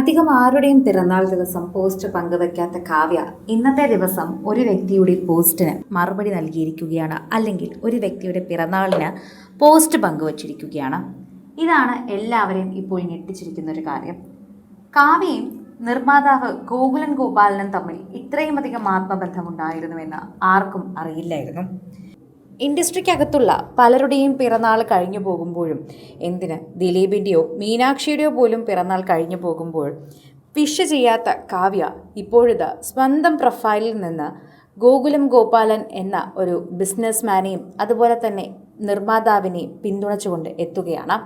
അധികം ആരുടെയും പിറന്നാൾ ദിവസം പോസ്റ്റ് പങ്കുവയ്ക്കാത്ത കാവ്യ ഇന്നത്തെ ദിവസം ഒരു വ്യക്തിയുടെ പോസ്റ്റിന് മറുപടി നൽകിയിരിക്കുകയാണ്. അല്ലെങ്കിൽ ഒരു വ്യക്തിയുടെ പിറന്നാളിന് പോസ്റ്റ് പങ്കുവച്ചിരിക്കുകയാണ്. ഇതാണ് എല്ലാവരെയും ഇപ്പോൾ ഞെട്ടിച്ചിരിക്കുന്ന ഒരു കാര്യം. കാവ്യയും നിർമ്മാതാവ് ഗോകുലൻ ഗോപാലനും തമ്മിൽ ഇത്രയും അധികം ആത്മബന്ധമുണ്ടായിരുന്നുവെന്ന് ആർക്കും അറിയില്ലായിരുന്നു. ഇൻഡസ്ട്രിക്കകത്തുള്ള പലരുടെയും പിറന്നാൾ കഴിഞ്ഞു പോകുമ്പോഴും, എന്തിന് ദിലീപിൻ്റെയോ മീനാക്ഷിയുടെയോ പോലും പിറന്നാൾ കഴിഞ്ഞു പോകുമ്പോൾ വിഷ് ചെയ്യാത്ത കാവ്യ ഇപ്പോഴിത് സ്വന്തം പ്രൊഫൈലിൽ നിന്ന് ഗോകുലം ഗോപാലൻ എന്ന ഒരു ബിസിനസ്മാനെയും അതുപോലെ തന്നെ നിർമ്മാതാവിനെയും പിന്തുണച്ചുകൊണ്ട് എത്തുകയാണ്.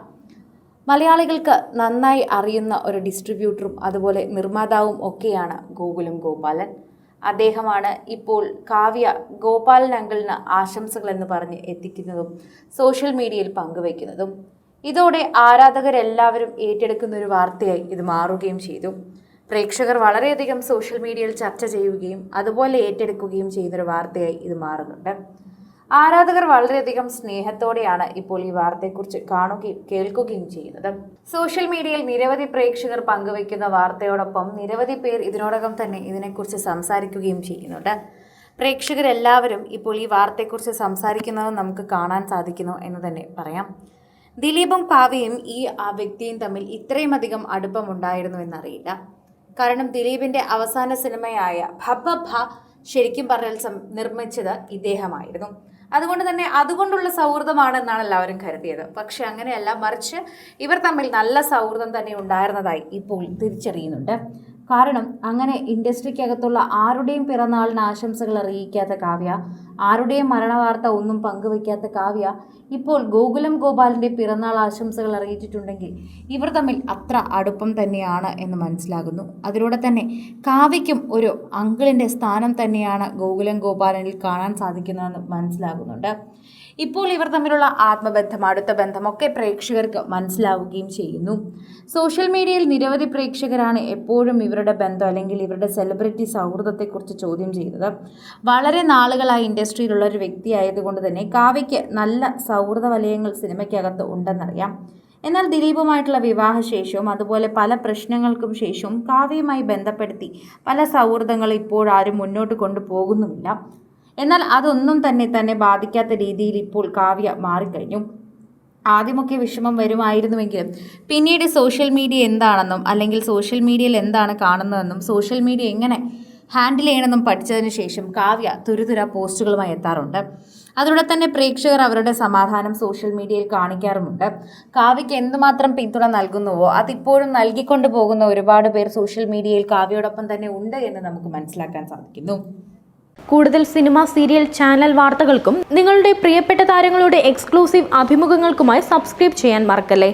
മലയാളികൾക്ക് നന്നായി അറിയുന്ന ഒരു ഡിസ്ട്രിബ്യൂട്ടറും അതുപോലെ നിർമ്മാതാവും ഒക്കെയാണ് ഗോകുലം ഗോപാലൻ. അദ്ദേഹമാണ് ഇപ്പോൾ കാവ്യ ഗോപാലൻ അങ്കിളിന് ആശംസകൾ എന്ന് പറഞ്ഞ് എത്തിക്കുന്നതും സോഷ്യൽ മീഡിയയിൽ പങ്കുവയ്ക്കുന്നതും. ഇതോടെ ആരാധകരെല്ലാവരും ഏറ്റെടുക്കുന്ന ഒരു വാർത്തയായി ഇത് മാറുകയും ചെയ്തു. പ്രേക്ഷകർ വളരെയധികം സോഷ്യൽ മീഡിയയിൽ ചർച്ച ചെയ്യുകയും അതുപോലെ ഏറ്റെടുക്കുകയും ചെയ്യുന്നൊരു വാർത്തയായി ഇത് മാറുന്നുണ്ട്. ആരാധകർ വളരെയധികം സ്നേഹത്തോടെയാണ് ഇപ്പോൾ ഈ വാർത്തയെക്കുറിച്ച് കാണുകയും കേൾക്കുകയും ചെയ്യുന്നത്. സോഷ്യൽ മീഡിയയിൽ നിരവധി പ്രേക്ഷകർ പങ്കുവയ്ക്കുന്ന വാർത്തയോടൊപ്പം നിരവധി പേർ ഇതിനോടകം തന്നെ ഇതിനെക്കുറിച്ച് സംസാരിക്കുകയും ചെയ്യുന്നുണ്ട്. പ്രേക്ഷകരെല്ലാവരും ഇപ്പോൾ ഈ വാർത്തയെക്കുറിച്ച് സംസാരിക്കുന്നത് നമുക്ക് കാണാൻ സാധിക്കുന്നു എന്ന് തന്നെ പറയാം. ദിലീപും കാവ്യയും ഈ വ്യക്തിയും തമ്മിൽ ഇത്രയും അധികം അടുപ്പമുണ്ടായിരുന്നു എന്നറിയില്ല. കാരണം ദിലീപിൻ്റെ അവസാന സിനിമയായ ഭബ്ബഭ ശരിക്കും പറഞ്ഞാൽ നിർമ്മിച്ചത് ഇദ്ദേഹമായിരുന്നു. അതുകൊണ്ട് തന്നെ അതുകൊണ്ടുള്ള സൗഹൃദമാണെന്നാണ് എല്ലാവരും കരുതിയത്. പക്ഷെ അങ്ങനെയല്ല, മറിച്ച് ഇവർ തമ്മിൽ നല്ല സൗഹൃദം തന്നെ ഉണ്ടായിരുന്നതായി ഇപ്പോൾ തിരിച്ചറിയുന്നുണ്ട്. കാരണം അങ്ങനെ ഇൻഡസ്ട്രിക്കകത്തുള്ള ആരുടെയും പിറന്നാളിന് ആശംസകൾ അറിയിക്കാത്ത കാവ്യ, ആരുടെയും മരണവാർത്ത ഒന്നും പങ്കുവയ്ക്കാത്ത കാവ്യ ഇപ്പോൾ ഗോകുലം ഗോപാലിൻ്റെ പിറന്നാൾ ആശംസകൾ അറിയിച്ചിട്ടുണ്ടെങ്കിൽ ഇവർ തമ്മിൽ അത്ര അടുപ്പം തന്നെയാണ് എന്ന് മനസ്സിലാകുന്നു. അതിലൂടെ തന്നെ കാവ്യയ്ക്കും ഒരു അങ്കിളിൻ്റെ സ്ഥാനം തന്നെയാണ് ഗോകുലം ഗോപാലനിൽ കാണാൻ സാധിക്കുന്നതെന്ന് മനസ്സിലാകുന്നുണ്ട്. ഇപ്പോൾ ഇവർ തമ്മിലുള്ള ആത്മബന്ധം, അടുത്ത ബന്ധമൊക്കെ പ്രേക്ഷകർക്ക് മനസ്സിലാവുകയും ചെയ്യുന്നു. സോഷ്യൽ മീഡിയയിൽ നിരവധി പ്രേക്ഷകരാണ് എപ്പോഴും ഇവരുടെ ബന്ധം അല്ലെങ്കിൽ ഇവരുടെ സെലിബ്രിറ്റി സൗഹൃദത്തെക്കുറിച്ച് ചോദ്യം ചെയ്യുന്നത്. വളരെ നാളുകളായി ഇൻഡസ്ട്രിയിലുള്ള ഒരു വ്യക്തിയായതുകൊണ്ട് തന്നെ കാവ്യയ്ക്ക് നല്ല സൗഹൃദ വലയങ്ങൾ സിനിമയ്ക്കകത്ത് ഉണ്ടെന്നറിയാം. എന്നാൽ ദിലീപുമായിട്ടുള്ള വിവാഹശേഷവും അതുപോലെ പല പ്രശ്നങ്ങൾക്കും ശേഷവും കാവ്യയുമായി ബന്ധപ്പെടുത്തി പല സൗഹൃദങ്ങളും ഇപ്പോഴാരും മുന്നോട്ട് കൊണ്ടുപോകുന്നുമില്ല. എന്നാൽ അതൊന്നും തന്നെ ബാധിക്കാത്ത രീതിയിൽ ഇപ്പോൾ കാവ്യ മാറിക്കഴിഞ്ഞു. ആദ്യമൊക്കെ വിഷമം വരുമായിരുന്നുവെങ്കിലും പിന്നീട് സോഷ്യൽ മീഡിയ എന്താണെന്നും അല്ലെങ്കിൽ സോഷ്യൽ മീഡിയയിൽ എന്താണ് കാണുന്നതെന്നും സോഷ്യൽ മീഡിയ എങ്ങനെ ഹാൻഡിൽ ചെയ്യണമെന്നും പഠിച്ചതിന് ശേഷം കാവ്യ തുരുതുര പോസ്റ്റുകളുമായി എത്താറുണ്ട്. അതിലൂടെ തന്നെ പ്രേക്ഷകർ അവരുടെ സമാധാനം സോഷ്യൽ മീഡിയയിൽ കാണിക്കാറുമുണ്ട്. കാവ്യയ്ക്ക് എന്തുമാത്രം പിന്തുണ നൽകുന്നുവോ അതിപ്പോഴും നൽകിക്കൊണ്ടു പോകുന്ന ഒരുപാട് പേർ സോഷ്യൽ മീഡിയയിൽ കാവ്യയോടൊപ്പം തന്നെ ഉണ്ട് എന്ന് നമുക്ക് മനസ്സിലാക്കാൻ സാധിക്കുന്നു. കൂടുതൽ സിനിമ, സീരിയൽ, ചാനൽ വാർത്തകൾക്കും നിങ്ങളുടെ പ്രിയപ്പെട്ട താരങ്ങളുടെ എക്സ്ക്ലൂസീവ് അഭിമുഖങ്ങൾക്കുമായി സബ്സ്ക്രൈബ് ചെയ്യാൻ മറക്കല്ലേ.